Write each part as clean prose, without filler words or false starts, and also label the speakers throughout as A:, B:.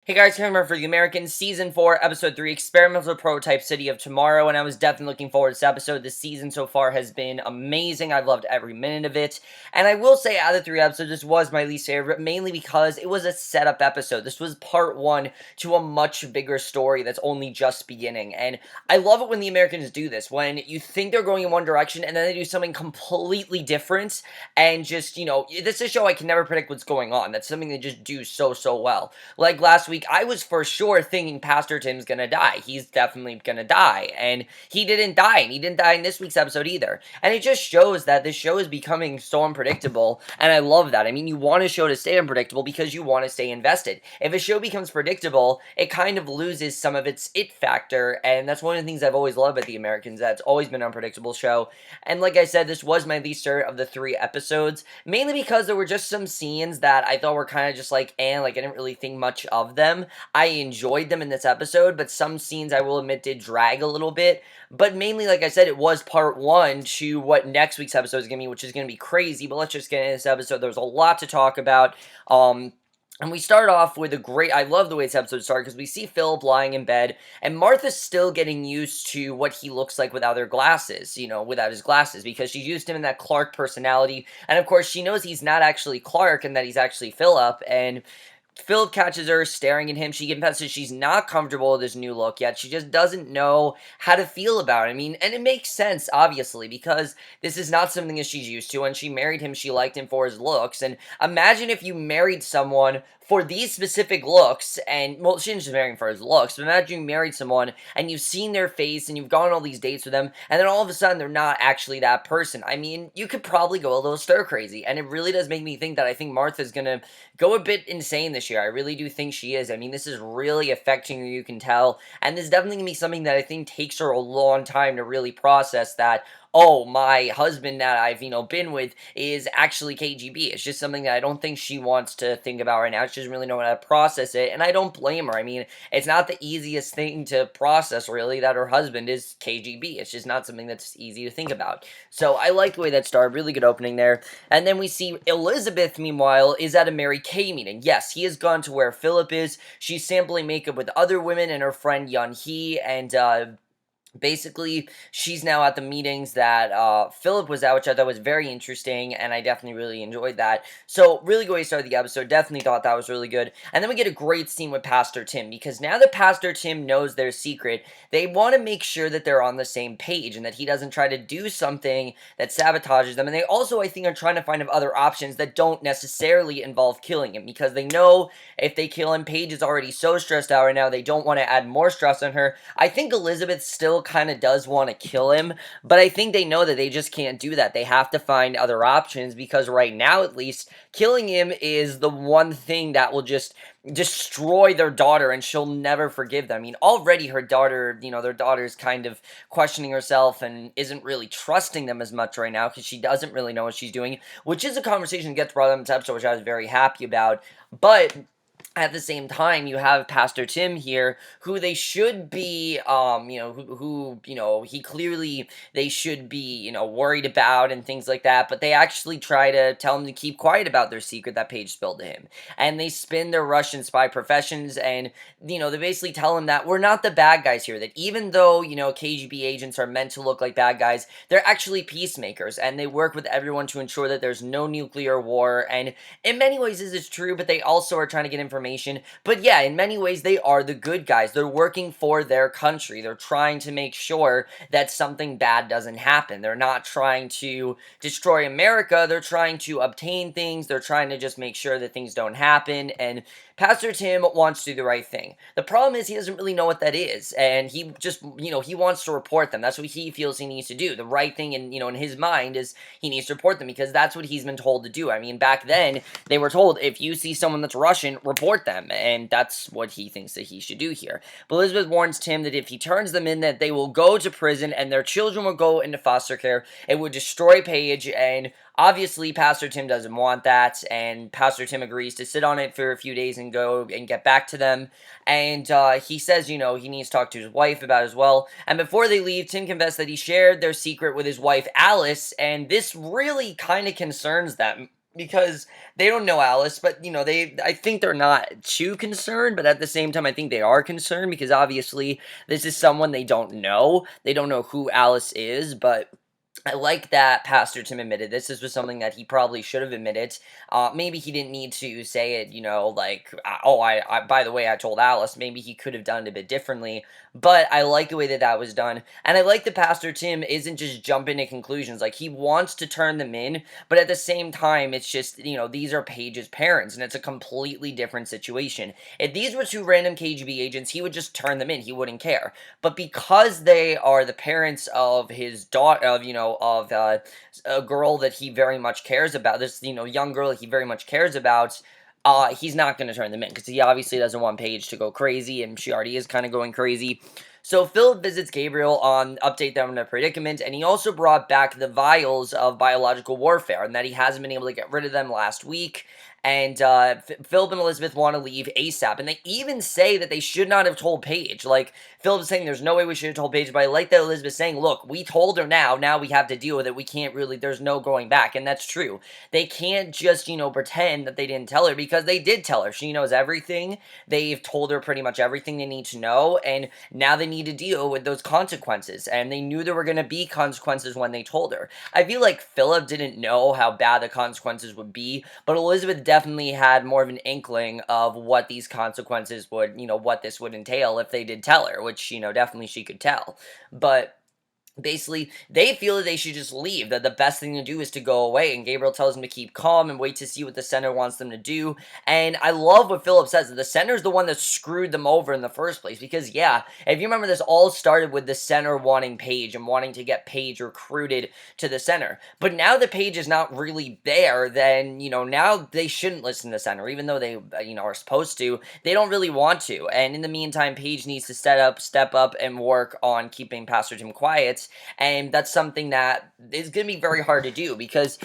A: Hey guys, coming for the Americans, Season 4, Episode 3, Experimental Prototype City of Tomorrow, and I was definitely looking forward to this episode. This season so far has been amazing. I've loved every minute of it, and I will say out of the 3 episodes, this was my least favorite, mainly because it was a setup episode. This was part 1 to a much bigger story that's only just beginning, and I love it when the Americans do this, when you think they're going in one direction, and then they do something completely different, and just, this is a show I can never predict what's going on. That's something they just do so well. Like last week, I was for sure thinking Pastor Tim's gonna die. He's definitely gonna die. And he didn't die. And he didn't die in this week's episode either. And it just shows that this show is becoming so unpredictable. And I love that. I mean, you want a show to stay unpredictable because you want to stay invested. If a show becomes predictable, it kind of loses some of its it factor. And that's one of the things I've always loved about The Americans. That's always been an unpredictable show. And like I said, this was my least favorite of the 3 episodes. Mainly because there were just some scenes that I thought were kind of just like, I didn't really think much of them. I enjoyed them in this episode, but some scenes I will admit did drag a little bit. But mainly, like I said, it was part 1 to what next week's episode is going to be, which is going to be crazy. But let's just get into this episode. There's a lot to talk about. And we start off with I love the way this episode started, because we see Phillip lying in bed, and Martha's still getting used to what he looks like without her glasses, without his glasses, because she's used him in that Clark personality, and of course she knows he's not actually Clark, and that he's actually Phillip, and Phillip catches her staring at him. She confesses she's not comfortable with his new look yet. She just doesn't know how to feel about it. I mean, and it makes sense, obviously, because this is not something that she's used to. When she married him, she liked him for his looks. And imagine if you married someone for these specific looks, and, well, she didn't just marry him for his looks, but imagine you married someone, and you've seen their face, and you've gone on all these dates with them, and then all of a sudden, they're not actually that person. I mean, you could probably go a little stir-crazy, and it really does make me think that I think Martha's gonna go a bit insane this year. I really do think she is. I mean, this is really affecting her, you can tell, and this is definitely gonna be something that I think takes her a long time to really process that, oh, my husband that I've, been with is actually KGB. It's just something that I don't think she wants to think about right now. She doesn't really know how to process it, and I don't blame her. I mean, it's not the easiest thing to process, really, that her husband is KGB. It's just not something that's easy to think about. So I like the way that started. Really good opening there. And then we see Elizabeth, meanwhile, is at a Mary Kay meeting. Yes, he has gone to where Phillip is. She's sampling makeup with other women and her friend Yun Hee, and basically, she's now at the meetings that Phillip was at, which I thought was very interesting, and I definitely really enjoyed that. So, really good way to start the episode. Definitely thought that was really good. And then we get a great scene with Pastor Tim, because now that Pastor Tim knows their secret, they want to make sure that they're on the same page, and that he doesn't try to do something that sabotages them. And they also, I think, are trying to find other options that don't necessarily involve killing him, because they know if they kill him, Paige is already so stressed out right now, they don't want to add more stress on her. I think Elizabeth still kind of does want to kill him, but I think they know that they just can't do that. They have to find other options, because right now, at least, killing him is the one thing that will just destroy their daughter, and she'll never forgive them. I mean, already her daughter, their daughter's kind of questioning herself and isn't really trusting them as much right now, because she doesn't really know what she's doing, which is a conversation that gets brought up in this episode, which I was very happy about. But at the same time, you have Pastor Tim here, who they should be, he clearly, they should be, worried about and things like that, but they actually try to tell him to keep quiet about their secret that Paige spilled to him. And they spin their Russian spy professions, and, they basically tell him that we're not the bad guys here, that even though, KGB agents are meant to look like bad guys, they're actually peacemakers, and they work with everyone to ensure that there's no nuclear war, and in many ways this is true, but they also are trying to get information. But yeah, in many ways, they are the good guys. They're working for their country. They're trying to make sure that something bad doesn't happen. They're not trying to destroy America. They're trying to obtain things. They're trying to just make sure that things don't happen. And Pastor Tim wants to do the right thing. The problem is he doesn't really know what that is. And he just, he wants to report them. That's what he feels he needs to do. The right thing in his mind is he needs to report them, because that's what he's been told to do. I mean, back then, they were told, if you see someone that's Russian, report them, and that's what he thinks that he should do here. But Elizabeth warns Tim that if he turns them in, that they will go to prison, and their children will go into foster care. It would destroy Paige, and obviously, Pastor Tim doesn't want that, and Pastor Tim agrees to sit on it for a few days and go and get back to them, and he says, he needs to talk to his wife about it as well, and before they leave, Tim confessed that he shared their secret with his wife, Alice, and this really kind of concerns them. because they don't know Alice, but I think they're not too concerned, but at the same time, I think they are concerned because obviously this is someone they don't know. They don't know who Alice is, but I like that Pastor Tim admitted this. This was something that he probably should have admitted. Maybe he didn't need to say it, like, oh, by the way, I told Alice. Maybe he could have done it a bit differently. But I like the way that that was done. And I like that Pastor Tim isn't just jumping to conclusions. Like, he wants to turn them in, but at the same time, it's just, these are Paige's parents, and it's a completely different situation. If these were two random KGB agents, he would just turn them in. He wouldn't care. But because they are the parents of his daughter, of a girl that he very much cares about, this young girl that he very much cares about, he's not going to turn them in because he obviously doesn't want Paige to go crazy, and she already is kind of going crazy. So Phillip visits Gabriel on update them on their predicament, and he also brought back the vials of biological warfare, and that he hasn't been able to get rid of them last week. And Phillip and Elizabeth want to leave ASAP, and they even say that they should not have told Paige. Like, Phillip's saying there's no way we should have told Paige, but I like that Elizabeth saying, look, we told her now we have to deal with it. We can't really, there's no going back, and that's true. They can't just, pretend that they didn't tell her because they did tell her. She knows everything. They've told her pretty much everything they need to know, and now they need to deal with those consequences, and they knew there were going to be consequences when they told her. I feel like Phillip didn't know how bad the consequences would be, but Elizabeth definitely had more of an inkling of what these consequences would, what this would entail if they did tell her, which, definitely she could tell. But basically, they feel that they should just leave, that the best thing to do is to go away, and Gabriel tells them to keep calm and wait to see what the center wants them to do. And I love what Phillip says, that the center's the one that screwed them over in the first place, because yeah, if you remember, this all started with the center wanting Paige and wanting to get Paige recruited to the center. But now that Paige is not really there, then, now they shouldn't listen to the center, even though they, are supposed to. They don't really want to, and in the meantime, Paige needs to step up and work on keeping Pastor Tim quiet, and that's something that is going to be very hard to do because,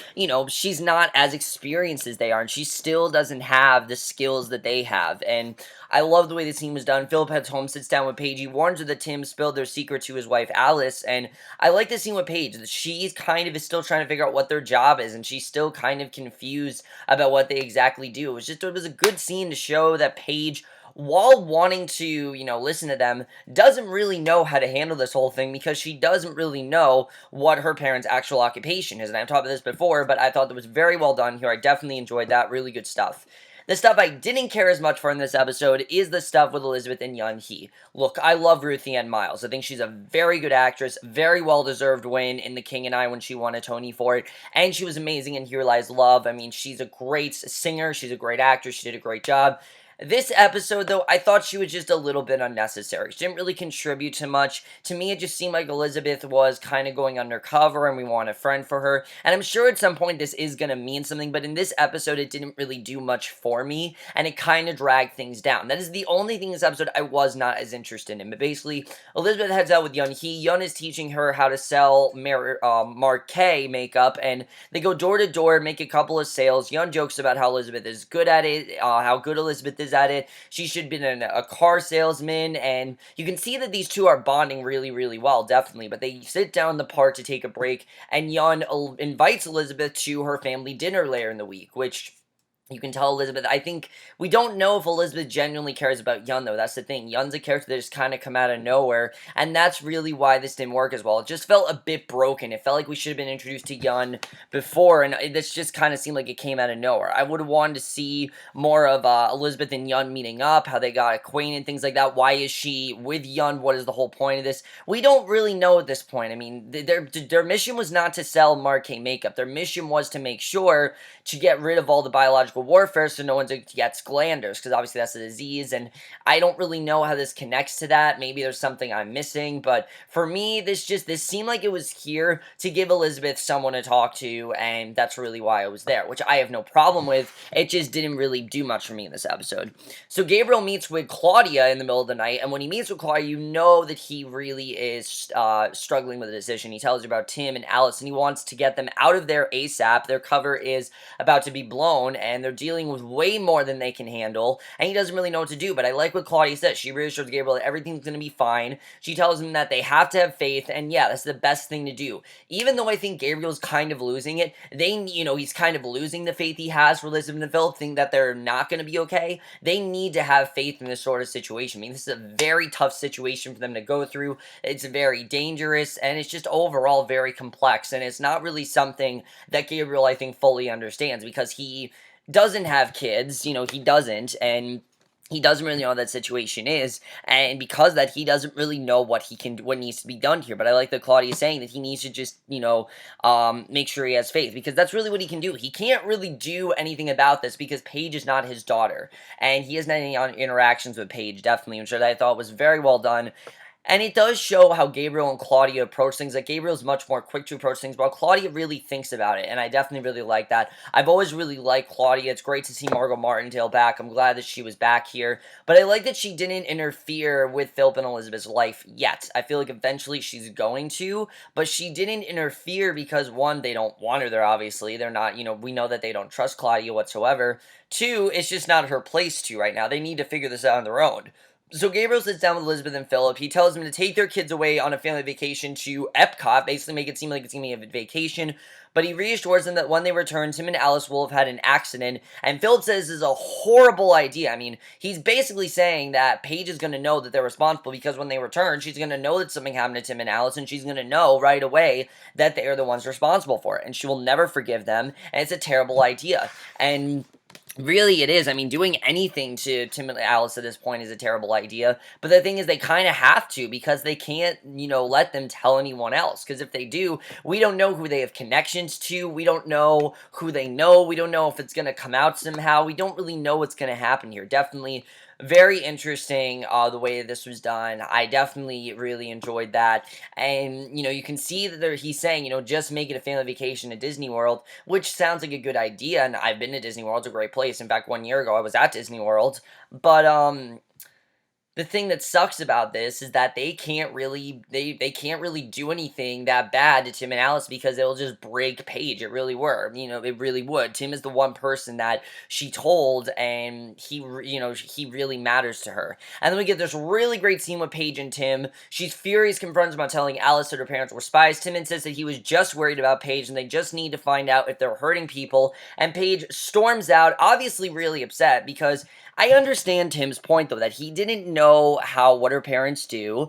A: she's not as experienced as they are, and she still doesn't have the skills that they have. And I love the way the scene was done. Phillip heads home, sits down with Paige. He warns her that Tim spilled their secret to his wife, Alice, and I like the scene with Paige. She's kind of is still trying to figure out what their job is, and she's still kind of confused about what they exactly do. It was a good scene to show that Paige, while wanting to, listen to them, doesn't really know how to handle this whole thing because she doesn't really know what her parents' actual occupation is. And I've talked about this before, but I thought that was very well done here. I definitely enjoyed that. Really good stuff. The stuff I didn't care as much for in this episode is the stuff with Elizabeth and Yun Hee. Look, I love Ruthie Ann Miles. I think she's a very good actress, very well-deserved win in The King and I when she won a Tony for it, and she was amazing in Here Lies Love. I mean, she's a great singer, she's a great actress, she did a great job. This episode, though, I thought she was just a little bit unnecessary. She didn't really contribute to much. To me, it just seemed like Elizabeth was kind of going undercover and we want a friend for her. And I'm sure at some point this is going to mean something, but in this episode, it didn't really do much for me, and it kind of dragged things down. That is the only thing in this episode I was not as interested in. But basically, Elizabeth heads out with Yun Hee. Yun is teaching her how to sell Marquet makeup, and they go door to door, make a couple of sales. Yun jokes about how Elizabeth is good at it, how good Elizabeth is at it. She should be a car salesman, and you can see that these two are bonding really, really well, definitely. But they sit down in the park to take a break, and Yun invites Elizabeth to her family dinner later in the week, which you can tell Elizabeth, I think, we don't know if Elizabeth genuinely cares about Yun, though. That's the thing. Yun's a character that just kind of come out of nowhere, and that's really why this didn't work as well. It just felt a bit broken. It felt like we should have been introduced to Yun before, and this just kind of seemed like it came out of nowhere. I would have wanted to see more of Elizabeth and Yun meeting up, how they got acquainted, things like that. Why is she with Yun? What is the whole point of this? We don't really know at this point. I mean, their mission was not to sell Marquet makeup. Their mission was to make sure to get rid of all the biological warfare so no one gets glanders, because obviously that's a disease, and I don't really know how this connects to that. Maybe there's something I'm missing, but for me, this seemed like it was here to give Elizabeth someone to talk to, and that's really why I was there, which I have no problem with. It just didn't really do much for me in this episode. So Gabriel meets with Claudia in the middle of the night, and when he meets with Claudia, you know that he really is struggling with a decision. He tells her about Tim and Alice, and he wants to get them out of there ASAP. Their cover is about to be blown, and dealing with way more than they can handle, and he doesn't really know what to do. But I like what Claudia says. She reassures Gabriel that everything's going to be fine. She tells him that they have to have faith, and yeah, that's the best thing to do. Even though I think Gabriel's kind of losing it, he's kind of losing the faith he has for Elizabeth and Phillip, think that they're not going to be okay. They need to have faith in this sort of situation. I mean, this is a very tough situation for them to go through. It's very dangerous, and it's just overall very complex, and it's not really something that Gabriel, I think, fully understands, because he doesn't have kids, he doesn't, and he doesn't really know what that situation is, and because that, he doesn't really know what needs to be done here. But I like that Claudia is saying that he needs to just, make sure he has faith, because that's really what he can do. He can't really do anything about this because Paige is not his daughter, and he hasn't had any interactions with Paige, definitely, which I thought was very well done. And it does show how Gabriel and Claudia approach things. Like, Gabriel's much more quick to approach things, but Claudia really thinks about it, and I definitely really like that. I've always really liked Claudia. It's great to see Margot Martindale back. I'm glad that she was back here, but I like that she didn't interfere with Phillip and Elizabeth's life yet. I feel like eventually she's going to, but she didn't interfere because, one, they don't want her there, obviously. They're not, we know that they don't trust Claudia whatsoever. Two, it's just not her place to right now. They need to figure this out on their own. So Gabriel sits down with Elizabeth and Phillip. He tells them to take their kids away on a family vacation to Epcot, basically make it seem like it's going to be a vacation. But he reassures them that when they return, Tim and Alice will have had an accident. And Phillip says this is a horrible idea. I mean, he's basically saying that Paige is going to know that they're responsible, because when they return, she's going to know that something happened to Tim and Alice, and she's going to know right away that they are the ones responsible for it. And she will never forgive them, and it's a terrible idea. And really, it is. I mean, doing anything to Tim and Alice at this point is a terrible idea. But the thing is, they kind of have to, because they can't, let them tell anyone else. Because if they do, we don't know who they have connections to. We don't know who they know. We don't know if it's going to come out somehow. We don't really know what's going to happen here. Definitely very interesting, the way this was done. I definitely really enjoyed that. And, you can see that he's saying, just make it a family vacation at Disney World, which sounds like a good idea. And I've been to Disney World. It's a great place. In fact, 1 year ago, I was at Disney World. But, the thing that sucks about this is that they can't really do anything that bad to Tim and Alice, because it'll just break Paige. It really it really would. Tim is the one person that she told, and he really matters to her. And then we get this really great scene with Paige and Tim. She's furious, confronts him about telling Alice that her parents were spies. Tim insists that he was just worried about Paige, and they just need to find out if they're hurting people. And Paige storms out, obviously really upset, because I understand Tim's point, though, that he didn't know what her parents do.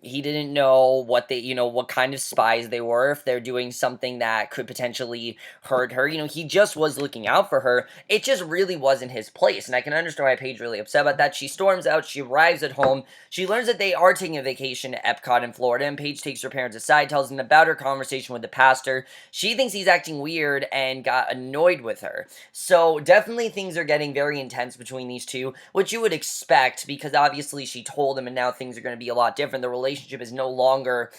A: He didn't know what kind of spies they were, if they're doing something that could potentially hurt her. He just was looking out for her. It just really wasn't his place, and I can understand why Paige really upset about that. She storms out. She arrives at home. She learns that they are taking a vacation to Epcot in Florida, and Paige takes her parents aside, tells them about her conversation with the pastor. She thinks he's acting weird and got annoyed with her. So definitely things are getting very intense between these two, which you would expect, because obviously she told him, and now things are going to be a lot different. The relationship is no longer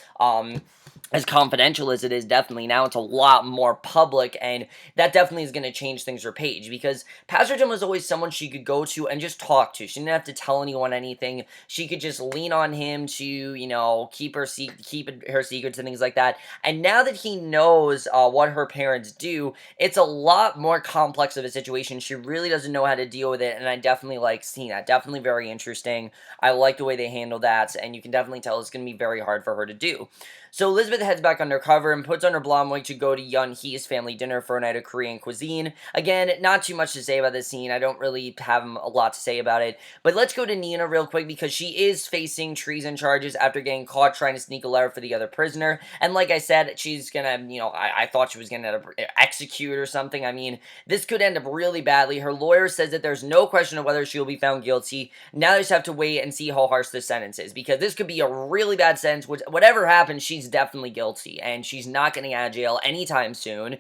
A: as confidential as it is. Definitely now it's a lot more public, and that definitely is going to change things for Paige, because Pastor Tim was always someone she could go to and just talk to. She didn't have to tell anyone anything. She could just lean on him to keep her secrets and things like that. And now that he knows what her parents do, it's a lot more complex of a situation. She really doesn't know how to deal with it, and I definitely like seeing that. Definitely very interesting. I like the way they handle that, and you can definitely tell it's going to be very hard for her to do. So Elizabeth heads back undercover and puts on her blonde wig to go to Yun Hee's family dinner for a night of Korean cuisine. Again, not too much to say about this scene. I don't really have a lot to say about it. But let's go to Nina real quick, because she is facing treason charges after getting caught trying to sneak a letter for the other prisoner. And like I said, she's gonna, I thought she was gonna execute or something. I mean, this could end up really badly. Her lawyer says that there's no question of whether she will be found guilty. Now they just have to wait and see how harsh the sentence is, because this could be a really bad sentence. Whatever happens, she's definitely guilty, and she's not getting out of jail anytime soon.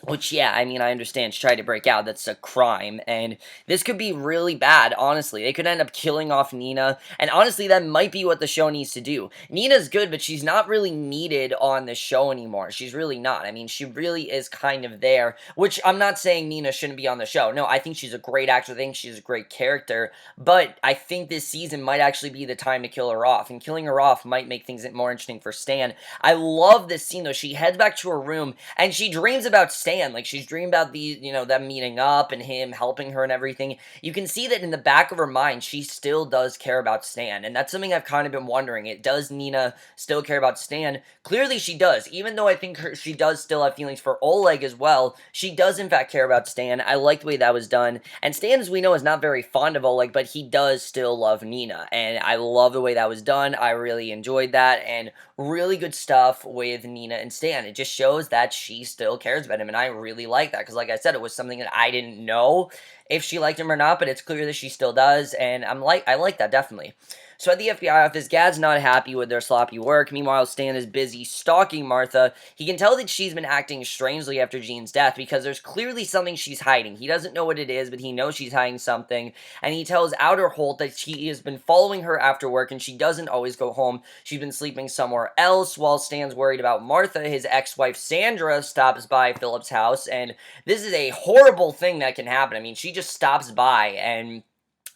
A: Which, yeah, I mean, I understand she tried to break out. That's a crime, and this could be really bad, honestly. They could end up killing off Nina, and honestly, that might be what the show needs to do. Nina's good, but she's not really needed on the show anymore. She's really not. I mean, she really is kind of there, which I'm not saying Nina shouldn't be on the show. No, I think she's a great actor. I think she's a great character, but I think this season might actually be the time to kill her off, and killing her off might make things more interesting for Stan. I love this scene, though. She heads back to her room, and she dreams about Stan. Stan. Like, she's dreaming about them meeting up and him helping her and everything. You can see that in the back of her mind, she still does care about Stan. And that's something I've kind of been wondering. Does Nina still care about Stan? Clearly she does. Even though I think she does still have feelings for Oleg as well, she does in fact care about Stan. I like the way that was done. And Stan, as we know, is not very fond of Oleg, but he does still love Nina. And I love the way that was done. I really enjoyed that. And really good stuff with Nina and Stan. It just shows that she still cares about him, and I really like that, because like I said, it was something that I didn't know if she liked him or not, but it's clear that she still does, and I like that, definitely. So at the FBI office, Gad's not happy with their sloppy work. Meanwhile, Stan is busy stalking Martha. He can tell that she's been acting strangely after Jean's death, because there's clearly something she's hiding. He doesn't know what it is, but he knows she's hiding something, and he tells Outer Holt that he has been following her after work, and she doesn't always go home. She's been sleeping somewhere else. While Stan's worried about Martha, his ex-wife Sandra stops by Phillip's house, and this is a horrible thing that can happen. I mean, she just stops by, and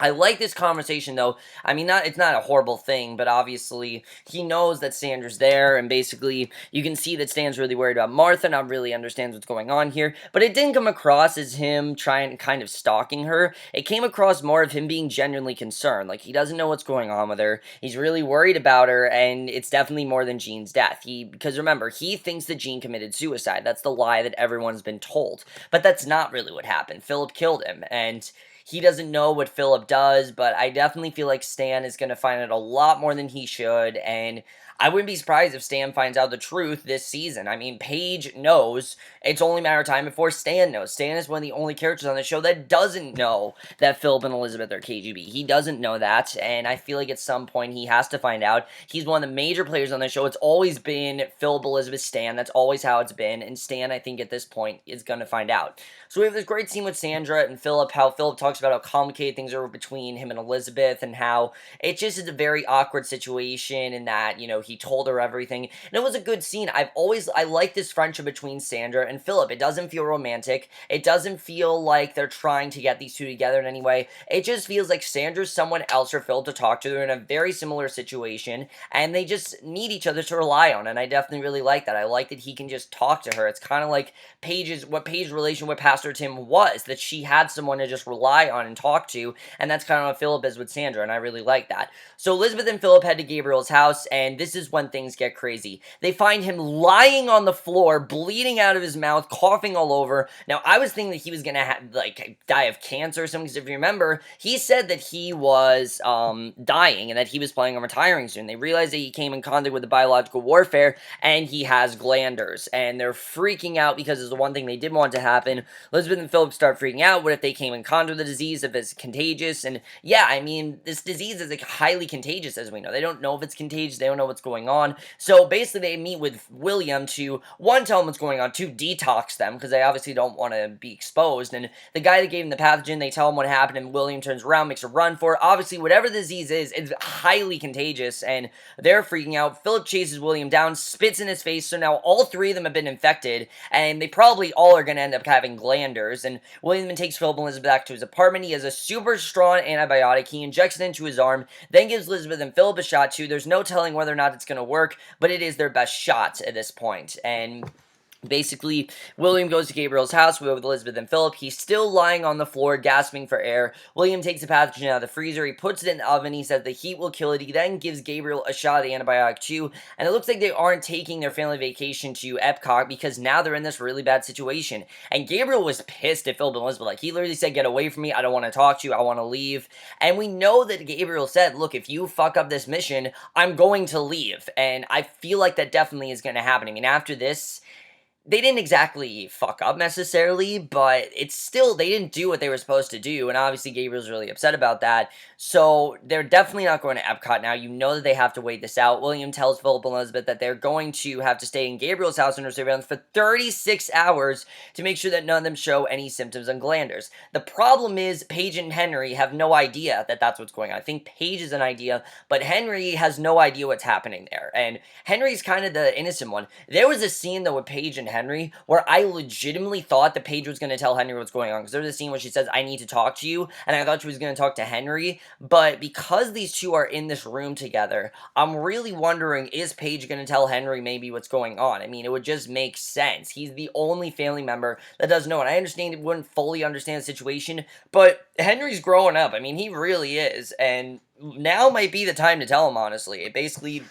A: I like this conversation, though. I mean, it's not a horrible thing, but obviously he knows that Sandra's there, and basically you can see that Stan's really worried about Martha, not really understands what's going on here. But it didn't come across as him trying kind of stalking her. It came across more of him being genuinely concerned. Like, he doesn't know what's going on with her. He's really worried about her, and it's definitely more than Jean's death. Because remember, he thinks that Jean committed suicide. That's the lie that everyone's been told. But that's not really what happened. Phillip killed him, and he doesn't know what Phillip does, but I definitely feel like Stan is going to find out a lot more than he should, and I wouldn't be surprised if Stan finds out the truth this season. I mean, Paige knows. It's only a matter of time before Stan knows. Stan is one of the only characters on the show that doesn't know that Phillip and Elizabeth are KGB. He doesn't know that, and I feel like at some point he has to find out. He's one of the major players on the show. It's always been Phillip, Elizabeth, Stan. That's always how it's been, and Stan, I think, at this point, is going to find out. So we have this great scene with Sandra and Phillip, how Phillip talks about how complicated things are between him and Elizabeth, and how it just is a very awkward situation, and that, he told her everything, and it was a good scene. I like this friendship between Sandra and Phillip. It doesn't feel romantic. It doesn't feel like they're trying to get these two together in any way. It just feels like Sandra's someone else for Phillip to talk to. They're in a very similar situation, and they just need each other to rely on, and I definitely really like that. I like that he can just talk to her. It's kind of like what Paige's relation with Pastor Tim was, that she had someone to just rely on and talk to, and that's kind of what Phillip is with Sandra, and I really like that. So Elizabeth and Phillip head to Gabriel's house, and this is when things get crazy. They find him lying on the floor, bleeding out of his mouth, coughing all over. Now, I was thinking that he was gonna die of cancer or something, because if you remember, he said that he was dying and that he was planning on retiring soon. They realized that he came in contact with the biological warfare, and he has glanders, and they're freaking out because it's the one thing they didn't want to happen. Elizabeth and Phillip start freaking out. What if they came in contact with the disease, if it's contagious? And yeah, I mean, this disease is highly contagious, as we know. They don't know if it's contagious. They don't know what's going on. So basically, they meet with William to, one, tell them what's going on, two, detox them, because they obviously don't want to be exposed. And the guy that gave him the pathogen, they tell him what happened, and William turns around, makes a run for it. Obviously, whatever the disease is, it's highly contagious, and they're freaking out. Phillip chases William down, spits in his face, so now all three of them have been infected, and they probably all are going to end up having glanders. And William then takes Phillip and Elizabeth back to his apartment. He has a super strong antibiotic. He injects it into his arm, then gives Elizabeth and Phillip a shot too. There's no telling whether or not it's going to work, but it is their best shot at this point. And basically, William goes to Gabriel's house with Elizabeth and Phillip. He's still lying on the floor, gasping for air. William takes the pathogen out of the freezer. He puts it in the oven. He says the heat will kill it. He then gives Gabriel a shot of the antibiotic too. And it looks like they aren't taking their family vacation to Epcot, because now they're in this really bad situation. And Gabriel was pissed at Phillip and Elizabeth. Like, he literally said, "Get away from me. I don't want to talk to you. I want to leave." And we know that Gabriel said, "Look, if you fuck up this mission, I'm going to leave." And I feel like that definitely is going to happen. I mean, after this, they didn't exactly fuck up necessarily, but it's still, they didn't do what they were supposed to do, and obviously Gabriel's really upset about that. So they're definitely not going to Epcot now. You know that they have to wait this out. William tells Phillip and Elizabeth that they're going to have to stay in Gabriel's house under surveillance for 36 hours to make sure that none of them show any symptoms on glanders. The problem is Paige and Henry have no idea that that's what's going on. I think Paige is an idea, but Henry has no idea what's happening there, and Henry's kind of the innocent one. There was a scene, though, with Paige and Henry, where I legitimately thought that Paige was going to tell Henry what's going on. Because there's a scene where she says, I need to talk to you. And I thought she was going to talk to Henry. But because these two are in this room together, I'm really wondering, is Paige going to tell Henry maybe what's going on? I mean, it would just make sense. He's the only family member that does know. And I understand he wouldn't fully understand the situation, but Henry's growing up. I mean, he really is. And now might be the time to tell him, honestly. It basically,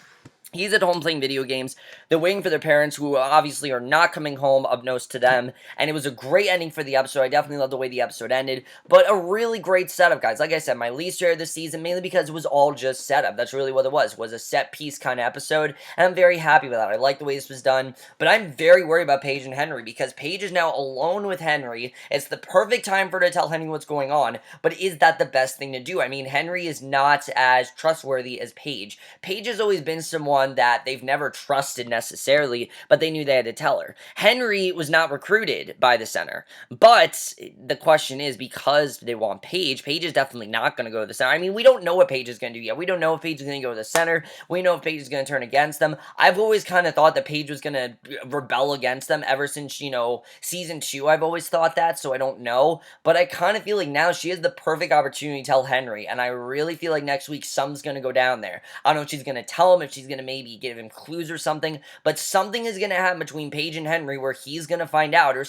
A: he's at home playing video games. They're waiting for their parents, who obviously are not coming home, unbeknownst to them. And it was a great ending for the episode. I definitely love the way the episode ended. But a really great setup, guys. Like I said, my least favorite this season, mainly because it was all just setup. That's really what it was a set piece kind of episode. And I'm very happy with that. I like the way this was done. But I'm very worried about Paige and Henry, because Paige is now alone with Henry. It's the perfect time for her to tell Henry what's going on. But is that the best thing to do? I mean, Henry is not as trustworthy as Paige. Paige has always been someone that they've never trusted necessarily, but they knew they had to tell her. Henry was not recruited by the center, but the question is, because they want Paige is definitely not going to go to the center. I mean, we don't know what Paige is going to do yet. We don't know if Paige is going to go to the center. We know if Paige is going to turn against them. I've always kind of thought that Paige was going to rebel against them ever since, season 2. I've always thought that, so I don't know, but I kind of feel like now she has the perfect opportunity to tell Henry, and I really feel like next week something's going to go down there. I don't know if she's going to tell him, if she's going to maybe give him clues or something, but something is going to happen between Paige and Henry where he's going to find out, or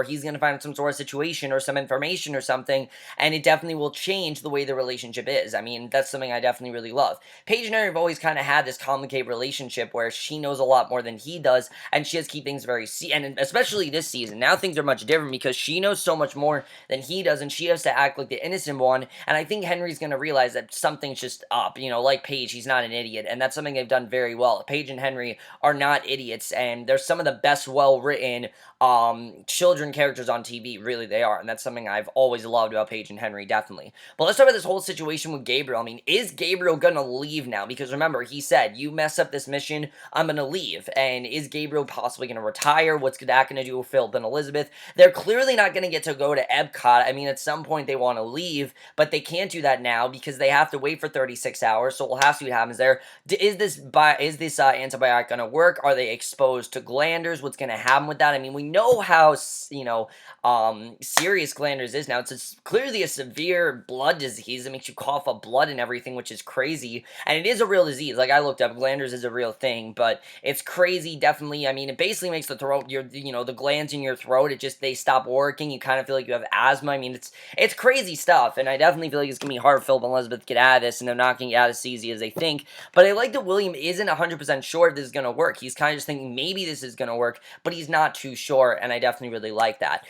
A: he's going to find some sort of situation or some information or something, and it definitely will change the way the relationship is. I mean, that's something I definitely really love. Paige and Henry have always kind of had this complicated relationship where she knows a lot more than he does, and she has to keep things very, and especially this season, now things are much different because she knows so much more than he does, and she has to act like the innocent one, and I think Henry's going to realize that something's just up, like Paige, he's not an idiot, and that's something they've done very well. Paige and Henry are not idiots, and they're some of the best well-written children characters on TV, really they are, and that's something I've always loved about Paige and Henry, definitely. But let's talk about this whole situation with Gabriel. I mean, is Gabriel gonna leave now? Because remember, he said, you mess up this mission, I'm gonna leave, and is Gabriel possibly gonna retire? What's that gonna do with Phillip and Elizabeth? They're clearly not gonna get to go to Epcot. I mean, at some point they want to leave, but they can't do that now because they have to wait for 36 hours, so we'll have to see what happens there. Is this antibiotic gonna work? Are they exposed to glanders? What's gonna happen with that? I mean, we know how, serious glanders is now. It's clearly a severe blood disease that makes you cough up blood and everything, which is crazy. And it is a real disease. Like, I looked up, glanders is a real thing, but it's crazy, definitely. I mean, it basically makes the throat, the glands in your throat, they stop working. You kind of feel like you have asthma. I mean, it's crazy stuff, and I definitely feel like it's gonna be hard for Phillip and Elizabeth to get out of this, and they're not gonna get out as easy as they think. But I like that William isn't 100% sure if this is gonna work. He's kind of just thinking maybe this is gonna work, but he's not too sure, and I definitely really like that.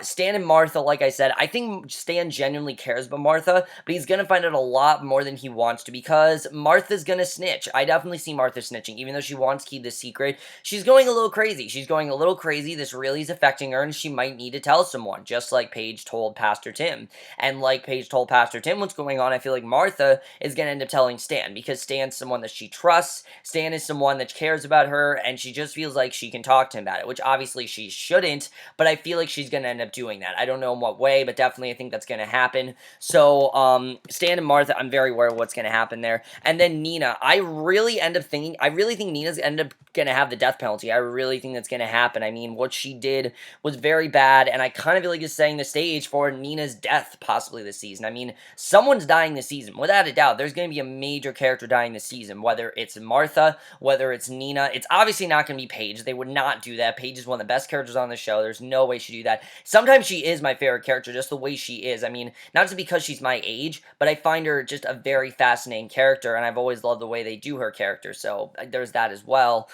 A: Stan and Martha, like I said, I think Stan genuinely cares about Martha, but he's gonna find out a lot more than he wants to, because Martha's gonna snitch. I definitely see Martha snitching, even though she wants to keep this secret. She's going a little crazy. This really is affecting her, and she might need to tell someone, just like Paige told Pastor Tim. And like Paige told Pastor Tim what's going on, I feel like Martha is gonna end up telling Stan, because Stan's someone that she trusts. Stan is someone that cares about her, and she just feels like she can talk to him about it, which obviously she shouldn't, but I feel like she's going to end up doing that. I don't know in what way, but definitely I think that's going to happen. So, Stan and Martha, I'm very aware of what's going to happen there. And then Nina, I really think Nina's end up going to have the death penalty. I really think that's going to happen. I mean, what she did was very bad, and I kind of feel like it's setting the stage for Nina's death possibly this season. I mean, someone's dying this season. Without a doubt, there's going to be a major character dying this season, whether it's Martha, whether it's Nina. It's obviously not going to be Paige. They would not do that. Paige is one of the best characters on the show. There's no way she'd do that. Sometimes she is my favorite character, just the way she is. I mean, not just because she's my age, but I find her just a very fascinating character, and I've always loved the way they do her character, so there's that as well.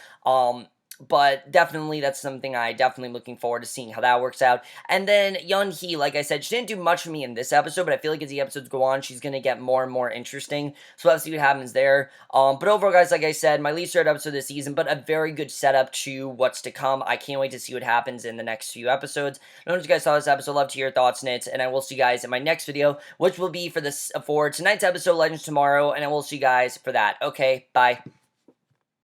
A: But definitely, that's something I definitely looking forward to seeing how that works out. And then Yun Hee, like I said, she didn't do much for me in this episode, but I feel like as the episodes go on, she's going to get more and more interesting. So we'll have to see what happens there. But overall, guys, like I said, my least favorite episode this season, but a very good setup to what's to come. I can't wait to see what happens in the next few episodes. I know what you guys saw this episode. Love to hear your thoughts on it, and I will see you guys in my next video, which will be for tonight's episode, Legends Tomorrow, and I will see you guys for that. Okay, bye.